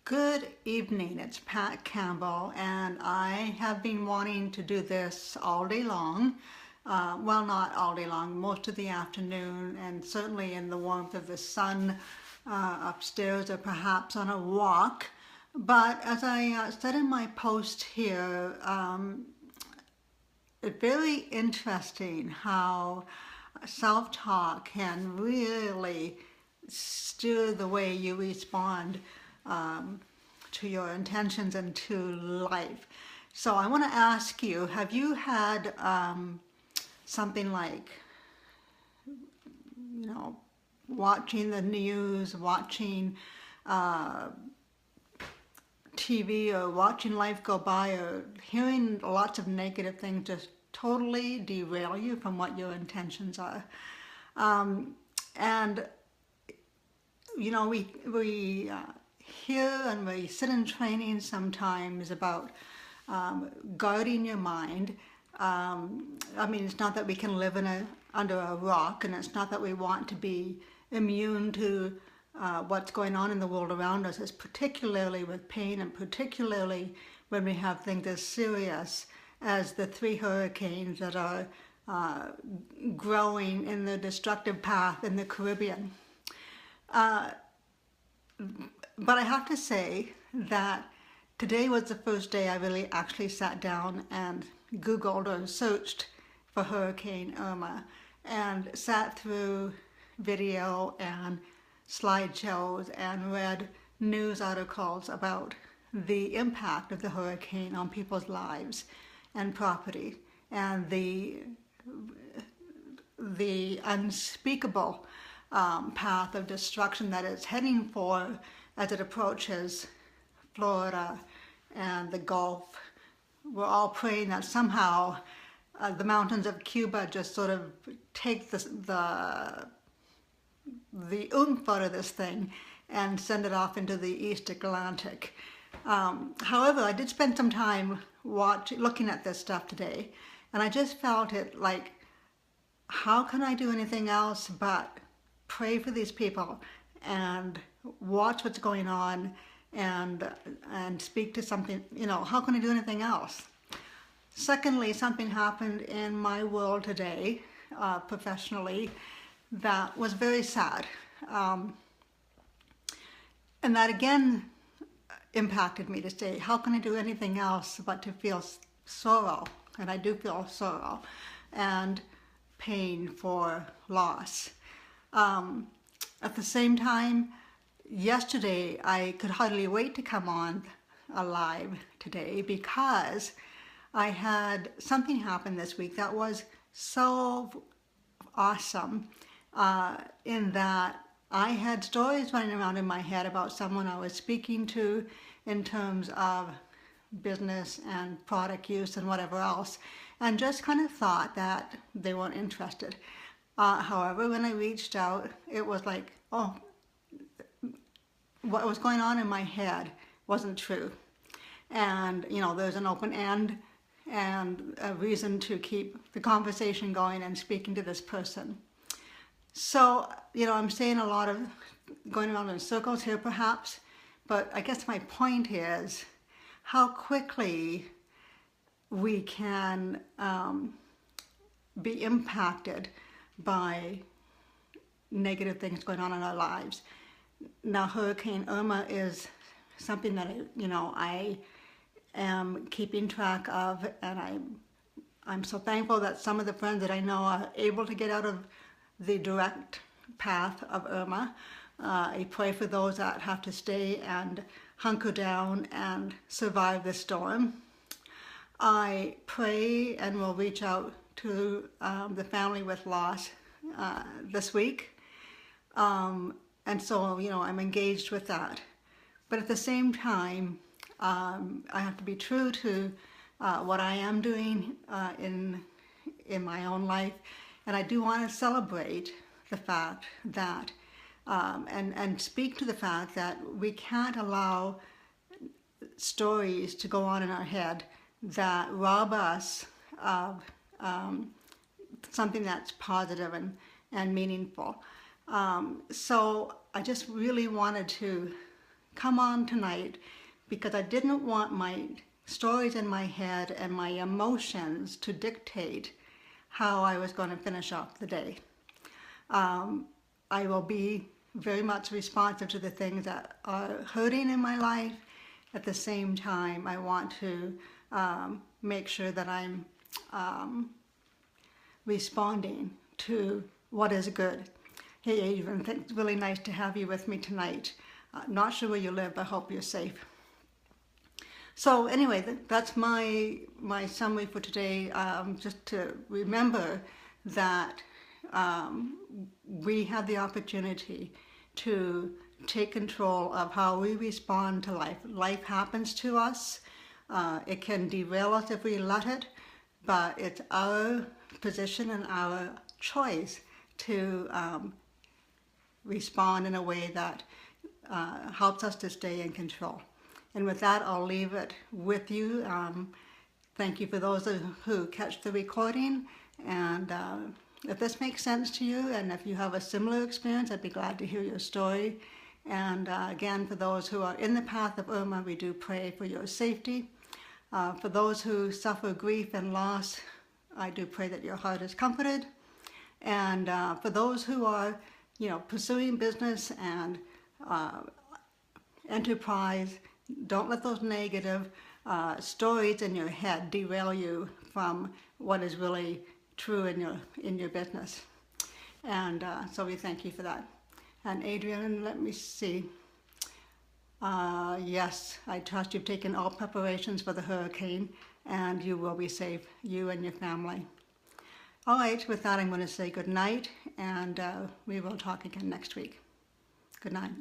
Good evening, it's Pat Campbell, and I have been wanting to do this all day long. Well, not all day long, most of the afternoon, and certainly in the warmth of the sun upstairs or perhaps on a walk. But as I said in my post here, it's very interesting how self-talk can really steer the way you respond to your intentions and to life. So I want to ask you, have you had something like, watching the news, watching TV, or watching life go by, or hearing lots of negative things just totally derail you from what your intentions are? We hear and we sit in training sometimes about guarding your mind. It's not that we can live under a rock, and it's not that we want to be immune to what's going on in the world around us. It's particularly with pain, and particularly when we have things as serious as the 3 hurricanes that are growing in the destructive path in the Caribbean. But I have to say that today was the first day I really actually sat down and Googled or searched for Hurricane Irma and sat through video and slideshows and read news articles about the impact of the hurricane on people's lives and property, and the unspeakable path of destruction that it's heading for as it approaches Florida and the Gulf. We're all praying that somehow the mountains of Cuba just sort of take the oomph out of this thing and send it off into the East Atlantic. However, I did spend some time looking at this stuff today, and I just felt it like, how can I do anything else but pray for these people and watch what's going on and speak to something, how can I do anything else? Secondly, something happened in my world today, professionally, that was very sad. And that again impacted me to say, how can I do anything else but to feel sorrow? And I do feel sorrow and pain for loss. At the same time, yesterday I could hardly wait to come on live today, because I had something happen this week that was so awesome, in that I had stories running around in my head about someone I was speaking to in terms of business and product use and whatever else, and just kind of thought that they weren't interested. However, when I reached out, it was like, oh, what was going on in my head wasn't true. And, there's an open end and a reason to keep the conversation going and speaking to this person. So, I'm saying a lot of going around in circles here perhaps, but I guess my point is how quickly we can be impacted by negative things going on in our lives. Now, Hurricane Irma is something that I am keeping track of, and I'm so thankful that some of the friends that I know are able to get out of the direct path of Irma. I pray for those that have to stay and hunker down and survive the storm. I pray and will reach out to the family with loss this week. And so, I'm engaged with that. But at the same time, I have to be true to what I am doing in my own life. And I do want to celebrate the fact that, and speak to the fact that we can't allow stories to go on in our head that rob us of something that's positive and meaningful. So I just really wanted to come on tonight because I didn't want my stories in my head and my emotions to dictate how I was going to finish off the day. I will be very much responsive to the things that are hurting in my life. At the same time, I want to make sure that I'm responding to what is good. Hey Adrian, it's really nice to have you with me tonight. Not sure where you live, but I hope you're safe. So anyway, that's my summary for today. Just to remember that we have the opportunity to take control of how we respond to life. Life happens to us. It can derail us if we let it, but it's our position and our choice to respond in a way that helps us to stay in control. And with that, I'll leave it with you. Thank you for those who catch the recording. And if this makes sense to you, and if you have a similar experience, I'd be glad to hear your story. And again, for those who are in the path of Irma, we do pray for your safety. For those who suffer grief and loss, I do pray that your heart is comforted. And for those who are, pursuing business and enterprise, don't let those negative stories in your head derail you from what is really true in your business. And so we thank you for that. And Adrian, let me see. Yes, I trust you've taken all preparations for the hurricane and you will be safe, you and your family. All right, with that, I'm going to say good night, and we will talk again next week. Good night.